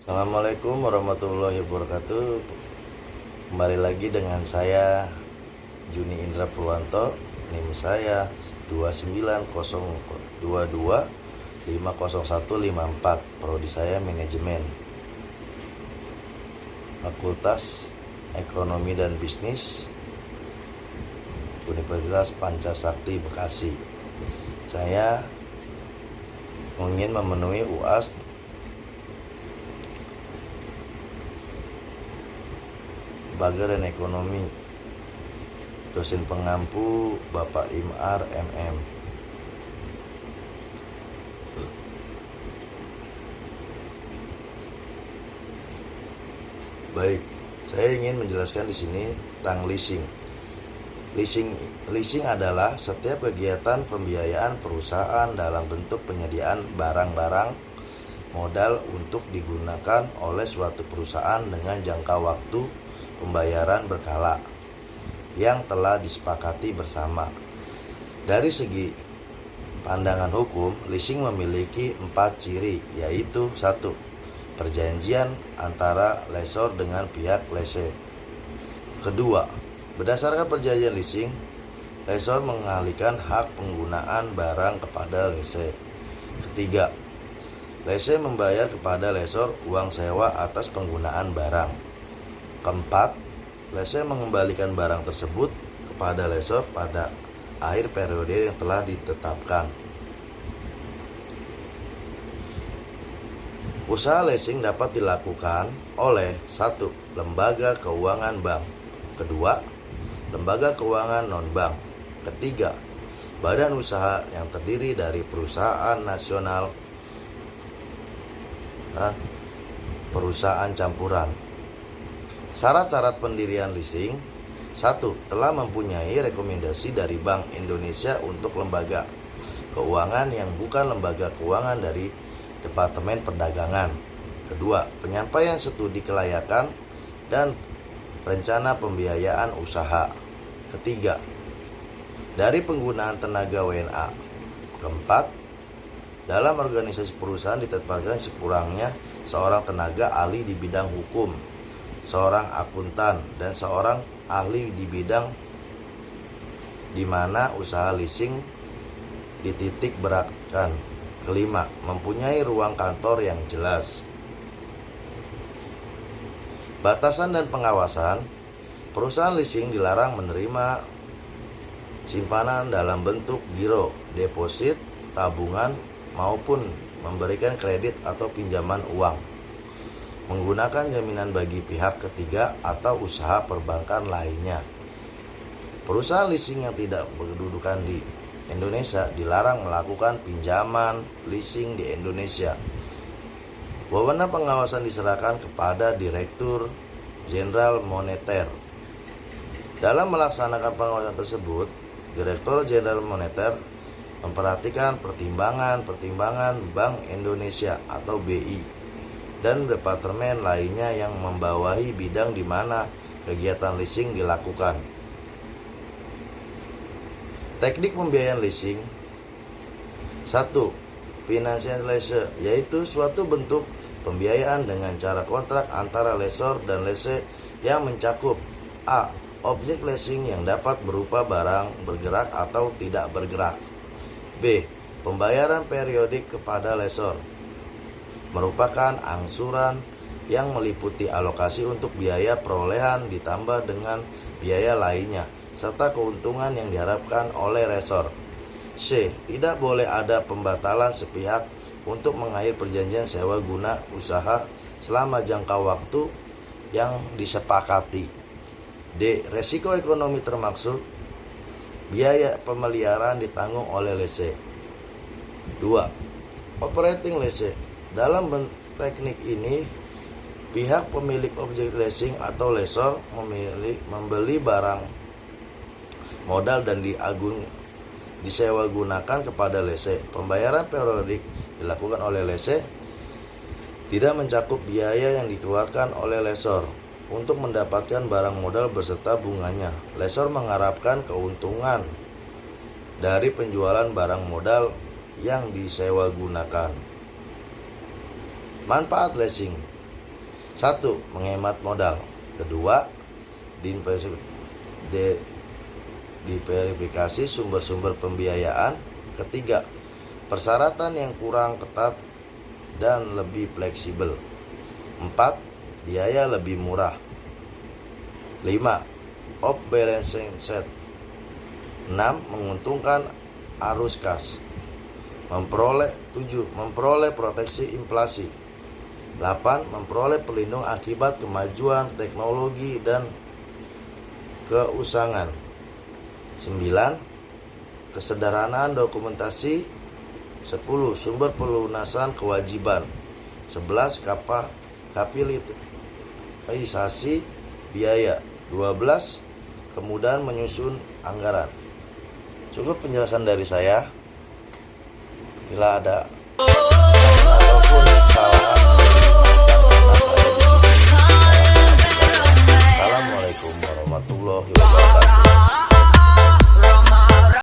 Assalamualaikum warahmatullahi wabarakatuh. Kembali lagi dengan saya Juni Indra Purwanto. NIM saya 29022500154. Prodi saya manajemen, Fakultas Ekonomi dan Bisnis, Universitas Pancasakti Bekasi. Saya ingin memenuhi UAS Baga dan Ekonomi. Dosen pengampu Bapak Imar MM. Baik, saya ingin menjelaskan di sini tentang leasing. Leasing adalah setiap kegiatan pembiayaan perusahaan dalam bentuk penyediaan barang-barang modal untuk digunakan oleh suatu perusahaan dengan jangka waktu pembayaran berkala yang telah disepakati bersama. Dari segi pandangan hukum, leasing memiliki 4 ciri, yaitu 1. Perjanjian antara lessor dengan pihak lese. Kedua, berdasarkan perjanjian leasing, lessor mengalihkan hak penggunaan barang kepada lese. Ketiga, lese membayar kepada lessor uang sewa atas penggunaan barang. Keempat, lese mengembalikan barang tersebut kepada lessor pada akhir periode yang telah ditetapkan. Usaha leasing dapat dilakukan oleh 1. Lembaga keuangan bank. Kedua, lembaga keuangan non-bank. Ketiga, badan usaha yang terdiri dari perusahaan nasional dan perusahaan campuran. Syarat-syarat pendirian leasing: 1. Telah mempunyai rekomendasi dari Bank Indonesia untuk lembaga keuangan yang bukan lembaga keuangan dari Departemen Perdagangan. Kedua, penyampaian studi kelayakan dan rencana pembiayaan usaha. Ketiga, dari penggunaan tenaga WNA. Keempat, dalam organisasi perusahaan ditetapkan sekurangnya seorang tenaga ahli di bidang hukum, seorang akuntan, dan seorang ahli di bidang di mana usaha leasing dititik beratkan. Kelima, mempunyai ruang kantor yang jelas. Batasan dan pengawasan: perusahaan leasing dilarang menerima simpanan dalam bentuk giro, deposit, tabungan, maupun memberikan kredit atau pinjaman uang, menggunakan jaminan bagi pihak ketiga atau usaha perbankan lainnya. Perusahaan leasing yang tidak berkedudukan di Indonesia dilarang melakukan pinjaman leasing di Indonesia. Wewenang pengawasan diserahkan kepada Direktur Jenderal Moneter. Dalam melaksanakan pengawasan tersebut, Direktur Jenderal Moneter memperhatikan pertimbangan Bank Indonesia atau BI dan departemen lainnya yang membawahi bidang di mana kegiatan leasing dilakukan. Teknik pembiayaan leasing: 1. Financial lease, yaitu suatu bentuk pembiayaan dengan cara kontrak antara lessor dan lese yang mencakup: A. Objek leasing yang dapat berupa barang bergerak atau tidak bergerak. B. Pembayaran periodik kepada lessor, merupakan angsuran yang meliputi alokasi untuk biaya perolehan ditambah dengan biaya lainnya serta keuntungan yang diharapkan oleh lessor. C. Tidak boleh ada pembatalan sepihak untuk mengakhiri perjanjian sewa guna usaha selama jangka waktu yang disepakati. D. Resiko ekonomi termasuk biaya pemeliharaan ditanggung oleh lese. 2. Operating lease. Dalam teknik ini, pihak pemilik objek leasing atau lessor membeli barang modal dan disewa gunakan kepada lese. Pembayaran periodik dilakukan oleh lese, tidak mencakup biaya yang dikeluarkan oleh lessor untuk mendapatkan barang modal beserta bunganya. Lessor mengharapkan keuntungan dari penjualan barang modal yang disewa gunakan. Manfaat leasing: 1. Menghemat modal. Kedua, diverifikasi sumber-sumber pembiayaan. Ketiga, persyaratan yang kurang ketat dan lebih fleksibel. 4. Biaya lebih murah. 5. Off balance sheet. 6. Menguntungkan arus kas. 7. Memperoleh proteksi inflasi. 8. Memperoleh pelindung akibat kemajuan teknologi dan keusangan. 9. Kesederhanaan dokumentasi. 10. Sumber pelunasan kewajiban. 11. Kapitalisasi biaya. 12. Kemudahan menyusun anggaran. Cukup penjelasan dari saya. Bila ada